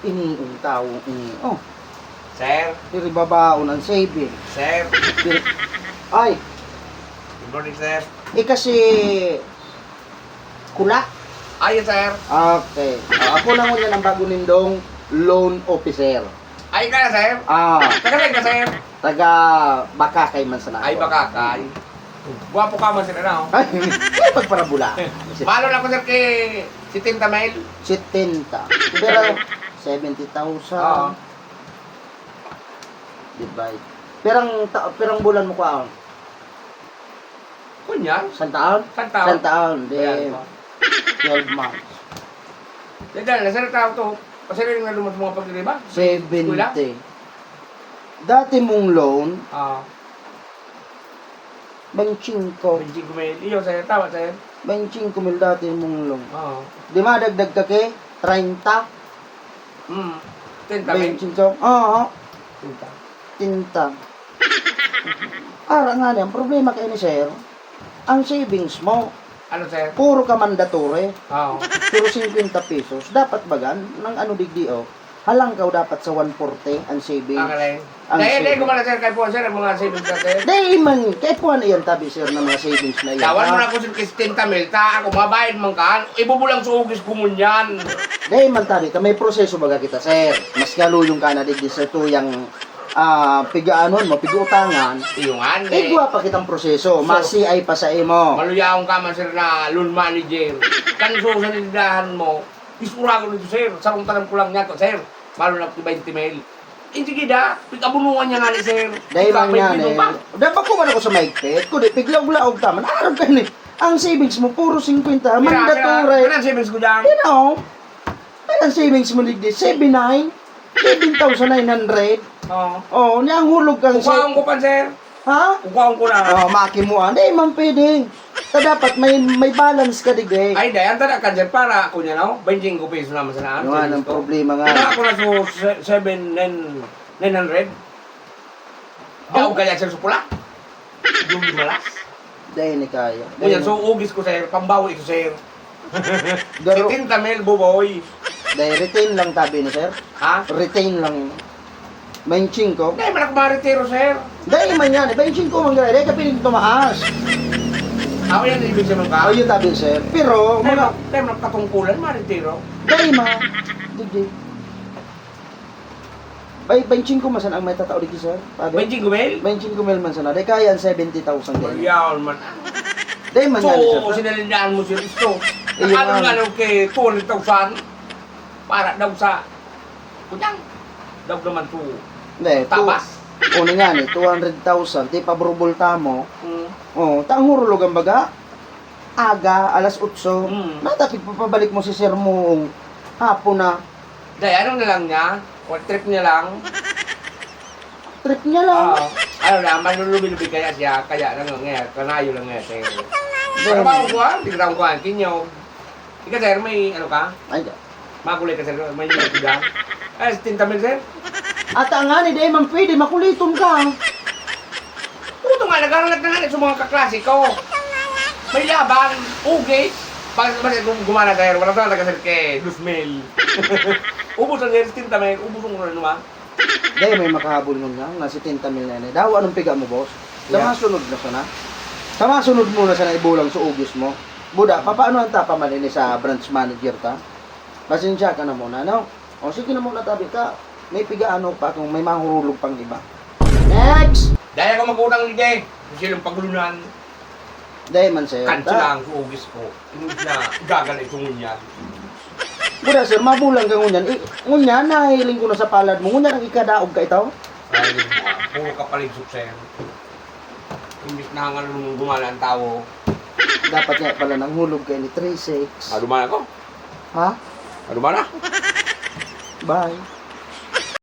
iniong tao, oh, Sir. iribabao ng saving. Sir. Ay, Good morning, sir. kasi, kula. Ay, sir. Okay. Ako na muna ng bago nindong loan officer. Ay, ka na, sir. Tagalog ka, sir. Taga Bakakay man sa Ay, bakakay. Guwapo ka man, sir, ano? Ay, pagparabula. Malo lang ko, sir, kay si Tinta Mail. 70. Pero 70,000. Oo. Divide. Perang bulan mo ka. Kunyan. San taon? Santaon. San taon. Di, Ayan po. 12 months. Dahil, sir, tao to. Kasi rin nga lumot mga pagdiriba. 70. Dati mong loan, Ah. 25. Benji Gumel. Iyo, sir. Tama, sir. 25,000 dati mong loan. Oo. Di madagdag ka ke? 30? Tinta Mail. 25? Oo. Tinta. Tinta. Ara nga niyan, problema kayo ni sir, ang savings mo, Ano, sir? puro ka mandatory, Oo. puro 50 pesos, dapat bagan, ng ano digdi o, halangkaw dapat sa 140 ang savings. Ang alay. Ang Dahil, savings. gumala, sir, kay po, sir, ang mga savings na, sir. Dahil man, kahit po ano yan tabi sir ng mga savings na yan. Tawan mo na ko, sir, kay Tinta Mail. Ta, ako, mabayad man ka. Ibubulang sa ugis ko mo yan. Dahil man tabi, may proseso baga kita sir, mas galuyong ka na digdi sa tuyang pigaanon mo, pigutangan, Iyungan, igwa pa kitang proseso, masi-ay pa sa imo. Maluyaong ka man, sir, na loan manager. Kanso sa nilindahan mo, isura ko nito, sir. Sarong tanam ko lang niya to, sir. Malo na 20 mail. Hindi gida, pigabunungan niya nga ni, sir. Dahil man Ikaw, yan may eh. ba? Dapat ko man ako sa maigpit, kundi piglaog-laog tama. Naarap ka ni. Ang savings mo, puro 50. Mandatory. Kaya savings ko dyan. You know, ang savings mo ligdi, 79, 7,900. Oo. Oh, niyang hulog kang Kukuhaon ko pa, sir. Ha? Kukuhaon ko na. Oh, makimuan. Di man pwede. Ta dapat may balance ka digay. Ay, dayan tada ka dyan para ako niya, no? 25 pesos naman sa naan. Yung nga ng problema nga. Ito ako na so 7,900. Daw kaya, sir, supula. Yung malas. Dahil ni kaya. Ganyan, so ugis ko, sir. Pambawi ko, sir. Garo, 15 mil, buboy. dahil retain lang tabi ni sir. Ha? Retain lang. 25 ko. Hindi, man ako maritiro, sir. Dahil man yan. 25 ko man gano'n. Dahil ka piling tumaas. Ako yan, ibig sabihin ka. Oh, yun tabi sir. Pero, mga, Tayo na katungkulan, maritiro. dahil ma. Digdi. Bay, 25 ko masan ang may tatao dito sir. Pabi. 25 mil? 25 mil man sana. Dahil kaya ang 70,000 gano'n. Yawn man. Dahil man yan sir. So, sinalindaan mo, sir, ito. Ayun Ano nga. nga nung kay 200,000 para daw sa kunyang. Daw naman to. Hindi, Tabas. Una nga ni, 200,000. Di pabrubulta mo. Mm. Oh, taang hurulog ang baga. Aga, alas 8. Natapit papabalik mo si sir mo hapon na. Dahil ano na lang niya? O trip niya lang? Trip niya lang. Ano na, manlulubi-lubi kaya siya. Kaya lang nga, kanayo lang nga, sir. Pero ba ko ha? Tignan ko ha, kinyo. Ika, sir, may ano ka? Ay, Makulay ka, sir. May nyo ka. Ay, Tinta Mail, sir. at ang nga ni, di man pwede, makuliton ka. Puto nga, nag-aaral na nga sa mga kaklase ko. May laban, okay. Bakit gumana tayo? Wala talaga sir kay Luzmel. Ubus ang sir, Tinta Mail. Ubus ang naman. Dahil may makahabol nun nga, nasi 10 mil na yun. Daw, anong piga mo, boss? Sa Yeah. mga sunod na sana. Sa mga sunod mo na sana ibulang sa ugis mo. Buda, paano ang tapa malini sa branch manager ka? Pasensya ka na muna, no? O sige na muna tabi ka. May piga ano pa kung may mahurulog pang iba. Next! Dahil ako mag-unang ligay. Kasi yung paglunan, Dahil man sir. kansi lang sa ugis ko. Inuwi na gagal itong ngunyan. Buda sir, mabulang ka ngunyan. Ngunyan, nahiling ko na sa palad mo. Ngunyan ang ikadaog ka ito. Ay, puro kapaligsok sir. Imbis na hangal nung gumala ang tao. Dapat nga pala nang hulog kayo ni 3-6. Dumana ko. Ha? Dumana. Bye.